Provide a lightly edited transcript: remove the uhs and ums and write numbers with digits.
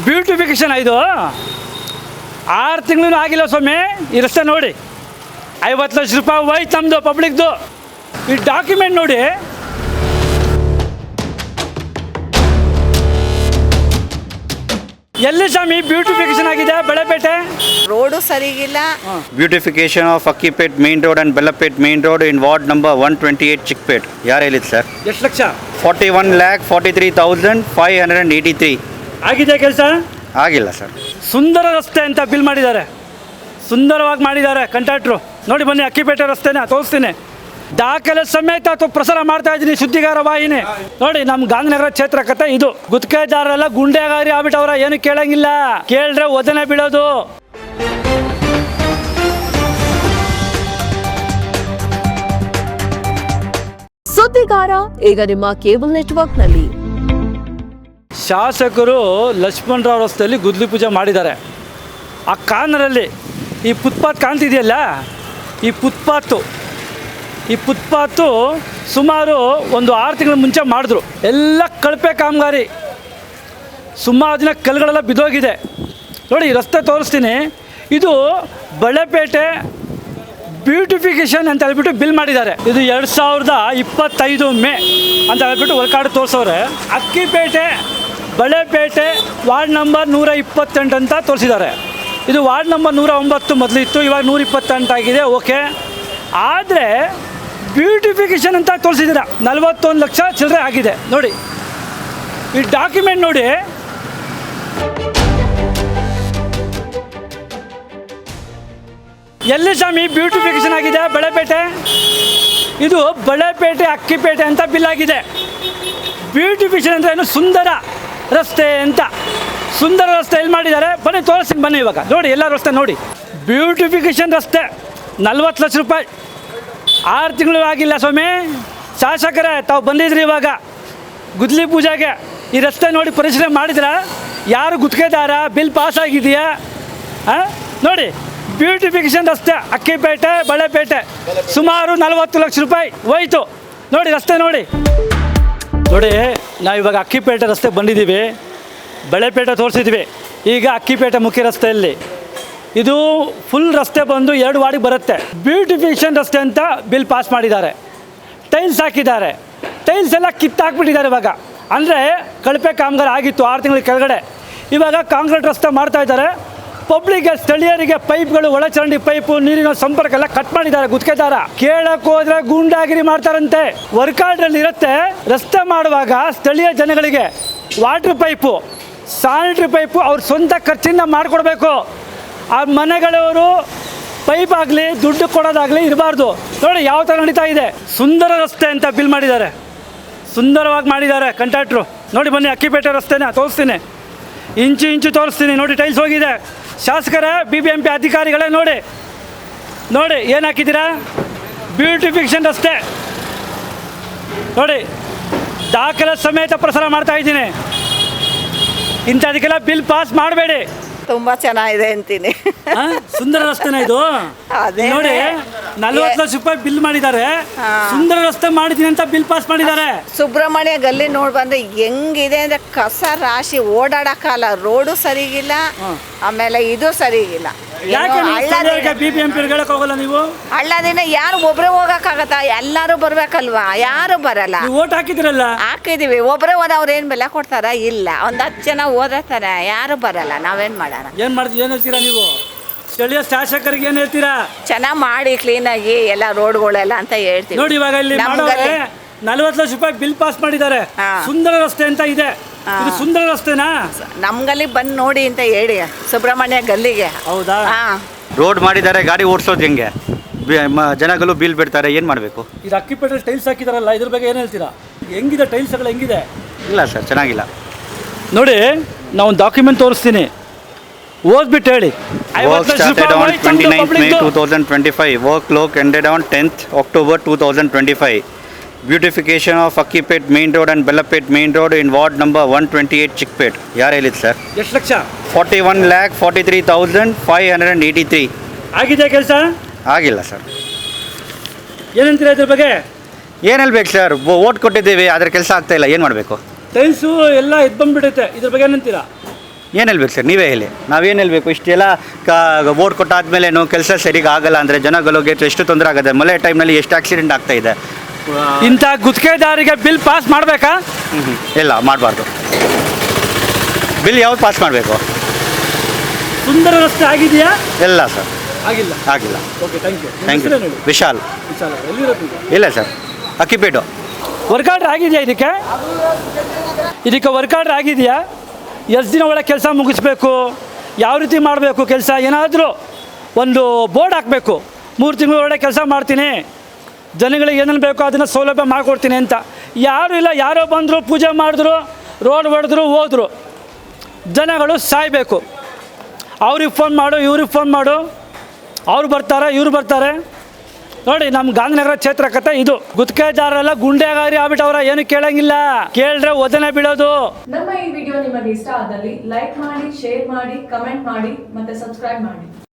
Beautification ಇದು 6 ತಿಂಗಳೂ ಆಗಿಲ್ಲ ಸ್ವಾಮಿ. ಈ ರಸ್ತೆ ನೋಡಿ 50 ಲಕ್ಷ ರೂಪಾಯಿ ಹೋಯ್ತು ನಮ್ಮದು ಪಬ್ಲಿಕ್ದು. ಈ ಡಾಕ್ಯುಮೆಂಟ್ ನೋಡಿ. ಎಲ್ಲಿ ಸ್ವಾಮಿ ಬ್ಯೂಟಿಫಿಕೇಷನ್ ಆಗಿದೆ? ಬೆಳೆಪೇಟೆ ರೋಡು ಸರಿಗಿಲ್ಲ. Beautification of Akkipet main road and Balepet main road in ward number 128 Chickpet. ಯಾರು ಹೇಳಿದ್ದು ಸರ್? ಎಷ್ಟು ಲಕ್ಷ? 41,43,583. ಆಗಿದೆ ಕೆಲಸ? ಆಗಿಲ್ಲ ಸರ್. ಸುಂದರ ರಸ್ತೆ ಅಂತ ಬಿಲ್ ಮಾಡಿದ್ದಾರೆ, ಸುಂದರವಾಗಿ ಮಾಡಿದ್ದಾರೆ ಕಾಂಟ್ರಾಕ್ಟ್ರು. ನೋಡಿ ಬನ್ನಿ, ಅಕ್ಕಿಪೇಟೆ ರಸ್ತೆನ ತೋರಿಸ್ತೀನಿ. ದಾಖಲೆ ಸಮೇತ ಪ್ರಸಾರ ಮಾಡ್ತಾ ಇದ್ದೀನಿ ಸುದ್ದಿಗಾರ ವಾಹಿನಿ. ನೋಡಿ ನಮ್ಮ ಗಾಂಧಿನಗರ ಕ್ಷೇತ್ರ ಕತೆ ಇದು. ಗುತ್ತಿಗೆದಾರರೆಲ್ಲ ಗುಂಡೆಗಾರಿ ಆಗ್ಬಿಟ್ಟವ್ರ, ಏನು ಕೇಳಂಗಿಲ್ಲ, ಕೇಳ್ರೆ ಒದನೆ ಬೀಳೋದು. ಸುದ್ದಿಗಾರ ಈಗ ನಿಮ್ಮ ಕೇಬಲ್ ನೆಟ್ವರ್ಕ್ನಲ್ಲಿ. ಶಾಸಕರು ಲಕ್ಷ್ಮಣರಾವ್ ರಸ್ತೆಯಲ್ಲಿ ಗುದ್ಲಿ ಪೂಜೆ ಮಾಡಿದ್ದಾರೆ. ಆ ಕಾರ್ನರಲ್ಲಿ ಈ ಫುಟ್ಪಾತ್ ಕಾಣ್ತಿದೆಯಲ್ಲ, ಈ ಫುಟ್ಪಾತು ಸುಮಾರು ಒಂದು 6 ತಿಂಗಳ ಮುಂಚೆ ಮಾಡಿದ್ರು. ಎಲ್ಲ ಕಳಪೆ ಕಾಮಗಾರಿ, ಸುಮಾರು ದಿನ ಕಲ್ಲುಗಳೆಲ್ಲ ಬಿದ್ದೋಗಿದೆ. ನೋಡಿ ಈ ರಸ್ತೆ ತೋರಿಸ್ತೀನಿ. ಇದು ಬಳೆಪೇಟೆ ಬ್ಯೂಟಿಫಿಕೇಷನ್ ಅಂತ ಹೇಳ್ಬಿಟ್ಟು ಬಿಲ್ ಮಾಡಿದ್ದಾರೆ. ಇದು 2025 ಮೇ ಅಂತ ಹೇಳ್ಬಿಟ್ಟು ವರ್ಕಾಡು ತೋರಿಸೋರೆ. ಅಕ್ಕಿಪೇಟೆ ಬಳೆಪೇಟೆ ವಾರ್ಡ್ ನಂಬರ್ 128 ಅಂತ ತೋರಿಸಿದ್ದಾರೆ. ಇದು ವಾರ್ಡ್ ನಂಬರ್ 109 ಮೊದಲು ಇತ್ತು, ಇವಾಗ 128 ಆಗಿದೆ. ಓಕೆ, ಆದರೆ ಬ್ಯೂಟಿಫಿಕೇಷನ್ ಅಂತ ತೋರಿಸಿದ್ದೀರ 41 ಲಕ್ಷ ಚಿಲ್ಲರೆ ಆಗಿದೆ. ನೋಡಿ ಈ ಡಾಕ್ಯುಮೆಂಟ್ ನೋಡಿ. ಎಲ್ಲಿ ಸ್ವಾಮಿ ಬ್ಯೂಟಿಫಿಕೇಷನ್ ಆಗಿದೆ? ಬೆಳೆಪೇಟೆ. ಇದು ಬಳೆಪೇಟೆ ಅಕ್ಕಿಪೇಟೆ ಅಂತ ಬಿಲ್ ಆಗಿದೆ. ಬ್ಯೂಟಿಫಿಕೇಷನ್ ಅಂದರೆ ಏನು? ಸುಂದರ ರಸ್ತೆ ಅಂತ. ಸುಂದರ ರಸ್ತೆ ಎಲ್ಲಿ ಮಾಡಿದ್ದಾರೆ ಬನ್ನಿ ತೋರಿಸ್ತೀನಿ. ಬನ್ನಿ ಇವಾಗ ನೋಡಿ, ಎಲ್ಲ ರಸ್ತೆ ನೋಡಿ. ಬ್ಯೂಟಿಫಿಕೇಷನ್ ರಸ್ತೆ 40 ಲಕ್ಷ ರೂಪಾಯಿ. 6 ತಿಂಗಳು ಆಗಿಲ್ಲ ಸ್ವಾಮಿ. ಶಾಸಕರೇ ತಾವು ಬಂದಿದ್ರಿ ಇವಾಗ ಗುದ್ಲಿ ಪೂಜೆಗೆ. ಈ ರಸ್ತೆ ನೋಡಿ ಪರಿಶೀಲನೆ ಮಾಡಿದ್ರೆ ಯಾರು ಗುತ್ತಿಗೆದಾರ? ಬಿಲ್ ಪಾಸ್ ಆಗಿದೆಯಾ? ನೋಡಿ ಬ್ಯೂಟಿಫಿಕೇಷನ್ ರಸ್ತೆ ಅಕ್ಕಿಪೇಟೆ ಬಳೆಪೇಟೆ ಸುಮಾರು 40 ಲಕ್ಷ ರೂಪಾಯಿ ಹೋಯ್ತು. ನೋಡಿ ರಸ್ತೆ ನೋಡಿ. ನೋಡಿ ನಾವು ಇವಾಗ ಅಕ್ಕಿಪೇಟೆ ರಸ್ತೆ ಬಂದಿದ್ದೀವಿ, ಬಳೆಪೇಟೆ ತೋರಿಸಿದ್ವಿ. ಈಗ ಅಕ್ಕಿಪೇಟೆ ಮುಖ್ಯ ರಸ್ತೆಯಲ್ಲಿ ಇದು ಫುಲ್ ರಸ್ತೆ ಬಂದು 2 ವಾರ್ಡಿಗೆ ಬರುತ್ತೆ. ಬ್ಯೂಟಿಫಿಕೇಷನ್ ರಸ್ತೆ ಅಂತ ಬಿಲ್ ಪಾಸ್ ಮಾಡಿದ್ದಾರೆ. ಟೈಲ್ಸ್ ಹಾಕಿದ್ದಾರೆ. ಟೈಲ್ಸ್ ಎಲ್ಲ ಕಿತ್ತಾಕ್ಬಿಟ್ಟಿದ್ದಾರೆ ಇವಾಗ. ಅಂದರೆ ಕಳಪೆ ಕಾಮಗಾರಿ ಆಗಿತ್ತು 6 ತಿಂಗಳ ಕೆಳಗಡೆ. ಇವಾಗ ಕಾಂಕ್ರೀಟ್ ರಸ್ತೆ ಮಾಡ್ತಾ ಇದ್ದಾರೆ. ಪಬ್ಲಿಕ್ಗೆ ಸ್ಥಳೀಯರಿಗೆ ಪೈಪ್ಗಳು, ಒಳಚರಂಡಿ ಪೈಪು, ನೀರಿನ ಸಂಪರ್ಕ ಎಲ್ಲ ಕಟ್ ಮಾಡಿದ್ದಾರೆ ಗುತ್ತಿಗೆದಾರ. ಕೇಳಕ್ಕೆ ಹೋದ್ರೆ ಗೂಂಡಾಗಿರಿ ಮಾಡ್ತಾರಂತೆ. ವರ್ಕಾಡ್ರಲ್ಲಿ ಇರುತ್ತೆ. ರಸ್ತೆ ಮಾಡುವಾಗ ಸ್ಥಳೀಯ ಜನಗಳಿಗೆ ವಾಟ್ರ್ ಪೈಪು, ಸ್ಯಾನಿಟ್ರಿ ಪೈಪು ಅವ್ರ ಸ್ವಂತ ಖರ್ಚಿಂದ ಮಾಡಿಕೊಡ್ಬೇಕು. ಆ ಮನೆಗಳವರು ಪೈಪ್ ಆಗಲಿ ದುಡ್ಡು ಕೊಡೋದಾಗಲಿ ಇರಬಾರ್ದು. ನೋಡಿ ಯಾವ ಥರ ನಡೀತಾ ಇದೆ. ಸುಂದರ ರಸ್ತೆ ಅಂತ ಬಿಲ್ ಮಾಡಿದ್ದಾರೆ, ಸುಂದರವಾಗಿ ಮಾಡಿದ್ದಾರೆ ಕಾಂಟ್ರಾಕ್ಟ್ರು. ನೋಡಿ ಬನ್ನಿ, ಅಕ್ಕಿಪೇಟೆ ರಸ್ತೆನ ತೋರಿಸ್ತೀನಿ, ಇಂಚು ತೋರಿಸ್ತೀನಿ. ನೋಡಿ ಟೈಲ್ಸ್ ಹೋಗಿದೆ. ಶಾಸಕರೇ, BBMP ಅಧಿಕಾರಿಗಳೇ ನೋಡಿ ನೋಡಿ ಏನು ಹಾಕಿದ್ದೀರಾ? ಬ್ಯೂಟಿಫಿಕೇಷನ್ ರಸ್ತೆ ನೋಡಿ. ದಾಖಲೆ ಸಮೇತ ಪ್ರಸಾರ ಮಾಡ್ತಾ ಇದ್ದೀನಿ. ಇಂಥದಕ್ಕೆಲ್ಲ ಬಿಲ್ ಪಾಸ್ ಮಾಡಬೇಡಿ. ತುಂಬಾ ಚೆನ್ನಾಗಿದೆ ಅಂತೀನಿ. ಸುಂದರ ರಸ್ತೆನ ಇದು. ನೋಡಿ 40 ಲಕ್ಷ ರೂಪಾಯಿ ಬಿಲ್ ಮಾಡಿದ್ದಾರೆ. ಸುಂದರ ರಸ್ತೆ ಮಾಡಿದ್ದೀನಿ ಅಂತ ಬಿಲ್ ಪಾಸ್ ಮಾಡಿದ್ದಾರೆ. ಸುಬ್ರಹ್ಮಣ್ಯ ಗಲ್ಲಿ ನೋಡಿ ಬಂದ್ರೆ ಹೆಂಗಿದೆ ಅಂದ್ರೆ ಕಸ ರಾಶಿ, ಓಡಾಡಕ್ಕಲ್ಲ. ರೋಡು ಸರಿಗಿಲ್ಲ, ಆಮೇಲೆ ಇದು ಸರಿಗಿಲ್ಲ. BBMP ಹೇಳಕ್ ಹೋಗಲ್ಲ ನೀವು? ಹಳ್ಳದಿನ ಯಾರು ಒಬ್ರೇ ಹೋಗಕ್ಕಾಗತ್ತಾ? ಎಲ್ಲಾರು ಬರ್ಬೇಕಲ್ವಾ? ಯಾರು ಬರಲ್ಲ. ಓಟ್ ಹಾಕಿದ್ರಲ್ಲ? ಹಾಕಿದೀವಿ. ಒಬ್ರೇ ಹೋದವ್ರು ಏನ್ ಬೆಲೆ ಕೊಡ್ತಾರ? ಇಲ್ಲ. ಒಂದ್ 10 ಜನ ಓದತಾರೆ, ಯಾರು ಬರಲ್ಲ. ನಾವೇನ್ ಮಾಡೋಣ? ಏನ್ ಹೇಳ್ತೀರಾ ನೀವು? ಸ್ಥಳೀಯ ಶಾಸಕರಿಗೆ ಏನ್ ಹೇಳ್ತೀರಾ? ಚೆನ್ನಾಗಿ ಮಾಡಿ ಕ್ಲೀನಾಗಿ ಎಲ್ಲ ರೋಡ್ಗಳೆಲ್ಲ ಅಂತ ಹೇಳ್ತೀವಿ. ನೋಡಿ ಇವಾಗ ಇಲ್ಲಿ 40 ಲಕ್ಷ ರೂಪಾಯಿ ಬಿಲ್ ಪಾಸ್ ಮಾಡಿದ್ದಾರೆ. ಸುಂದರ ರಸ್ತೆ ಅಂತ ಇದೆ. ಇದು ಸುಂದರ ರಸ್ತೆನಾ? ನಮ್ಗಲ್ಲಿ ಬಂದು ನೋಡಿ ಅಂತ ಹೇಳಿ ಸುಬ್ರಹ್ಮಣ್ಯ ಗಲ್ಲಿಗೆ. ಹೌದಾ? ರೋಡ್ ಮಾಡಿದ್ದಾರೆ, ಗಾಡಿ ಓಡಿಸೋದು ಹೆಂಗೆ? ಜನಗಳು ಬಿಲ್ ಬಿಡ್ತಾರೆ, ಏನು ಮಾಡಬೇಕು? ಇದು ಅಕ್ಕಿಪೇಟೆ ಟೈಲ್ಸ್ ಹಾಕಿದಾರಲ್ಲ, ಇದ್ರ ಬಗ್ಗೆ ಏನು ಹೇಳ್ತೀರಾ? ಹೆಂಗಿದೆ ಟೈಲ್ಸ್ಗಳು? ಹೆಂಗಿದೆ? ಇಲ್ಲ ಸರ್, ಚೆನ್ನಾಗಿಲ್ಲ. ನೋಡಿ ನಾವು ಒಂದು ಡಾಕ್ಯುಮೆಂಟ್ ತೋರಿಸ್ತೀನಿ, ಓದ್ಬಿಟ್ಟು ಹೇಳಿ. Work started on 29th May 2025. Work clock ended on 10th October 2025. Beautification of Akkipet main road and Bellapet main road in ward number 128 Chickpet. ಯಾರು ಹೇಳಿದ್ದು ಸರ್? ಎಷ್ಟು ಲಕ್ಷ? 41,43,583. ಆಗಿದೆ ಕೆಲಸ? ಆಗಿಲ್ಲ ಸರ್. ಏನಂತೀರಾ ಇದ್ರ ಬಗ್ಗೆ? ಏನು ಹೇಳ್ಬೇಕು ಸರ್? ಓಟ್ ಕೊಟ್ಟಿದ್ದೀವಿ, ಆದರೆ ಕೆಲಸ ಆಗ್ತಾ ಇಲ್ಲ, ಏನು ಮಾಡಬೇಕು? ಟೈಲ್ಸು ಎಲ್ಲ ಬಂದ್ಬಿಡುತ್ತೆ. ಇದ್ರ ಬಗ್ಗೆ ಏನಂತೀರಾ? ಏನು ಹೇಳ್ಬೇಕು ಸರ್, ನೀವೇ ಹೇಳಿ. ನಾವೇನು ಹೇಳಬೇಕು? ಇಷ್ಟೆಲ್ಲ ಓಟ್ ಕೊಟ್ಟಾದ್ಮೇಲೆ ಕೆಲಸ ಸರಿಗೆ ಆಗಲ್ಲ ಅಂದರೆ ಜನಗಳಿಗೆ ಎಷ್ಟು ತೊಂದರೆ ಆಗುತ್ತೆ. ಮಳೆ ಟೈಮ್ನಲ್ಲಿ ಎಷ್ಟು ಆಕ್ಸಿಡೆಂಟ್ ಆಗ್ತಾ ಇದೆ. ಇಂಥ ಗುತ್ತಿಗೆದಾರಿಗೆ ಬಿಲ್ ಪಾಸ್ ಮಾಡಬೇಕಾ? ಇಲ್ಲ, ಮಾಡಬಾರ್ದು. ಬಿಲ್ ಯಾವ್ದು ಪಾಸ್ ಮಾಡಬೇಕು? ಸುಂದರ ರಸ್ತೆ ಆಗಿದೆಯಾ? ಇಲ್ಲ ಸರ್, ಆಗಿಲ್ಲ. ಆಗಿಲ್ಲ. Okay, thank you. Thank you. Vishal. ಇಲ್ಲ ಸರ್, ಅಕ್ಕಿಪೇಟು. ವರ್ಕ್ ಆರ್ಡ್ರ್ ಆಗಿದೆಯಾ ಇದಕ್ಕೆ ವರ್ಕ್ ಆರ್ಡ್ರ್ ಆಗಿದೆಯಾ? ಎಷ್ಟು ದಿನ ಒಳಗೆ ಕೆಲಸ ಮುಗಿಸ್ಬೇಕು, ಯಾವ ರೀತಿ ಮಾಡಬೇಕು ಕೆಲಸ, ಏನಾದರೂ ಒಂದು ಬೋರ್ಡ್ ಹಾಕಬೇಕು. 3 ತಿಂಗಳ ಒಳಗೆ ಕೆಲಸ ಮಾಡ್ತೀನಿ, ಜನಗಳಿಗೆ ಏನೇನು ಬೇಕೋ ಅದನ್ನು ಸೌಲಭ್ಯ ಮಾಡಿಕೊಡ್ತೀನಿ ಅಂತ. ಯಾರೂ ಇಲ್ಲ, ಯಾರೋ ಬಂದರು, ಪೂಜೆ ಮಾಡಿದ್ರು, ರೋಡ್ ಹೊಡೆದ್ರು, ಹೋದರು. ಜನಗಳು ಸಾಯಬೇಕು. ಅವ್ರಿಗೆ ಫೋನ್ ಮಾಡು, ಇವ್ರಿಗೆ ಫೋನ್ ಮಾಡು, ಅವ್ರು ಬರ್ತಾರೆ, ಇವ್ರು ಬರ್ತಾರೆ. ನೋಡಿ, ನಮ್ಮ ಗಾಂಧಿನಗರ ಕ್ಷೇತ್ರ ಕತೆ ಇದು. ಗುತ್ತಿಗೆದಾರರೆಲ್ಲ ಗುಂಡೆಗಾರಿ ಆಗ್ಬಿಟ್ಟವ್ರ, ಏನು ಕೇಳಂಗಿಲ್ಲ, ಕೇಳಿದ್ರೆ ಒದನೆ ಬೀಳೋದು. ನಮ್ಮ ಈ ವಿಡಿಯೋ ನಿಮಗೆ ಇಷ್ಟ ಆದಲ್ಲಿ ಲೈಕ್ ಮಾಡಿ, ಶೇರ್ ಮಾಡಿ, ಕಮೆಂಟ್ ಮಾಡಿ ಮತ್ತೆ ಸಬ್ಸ್ಕ್ರೈಬ್ ಮಾಡಿ.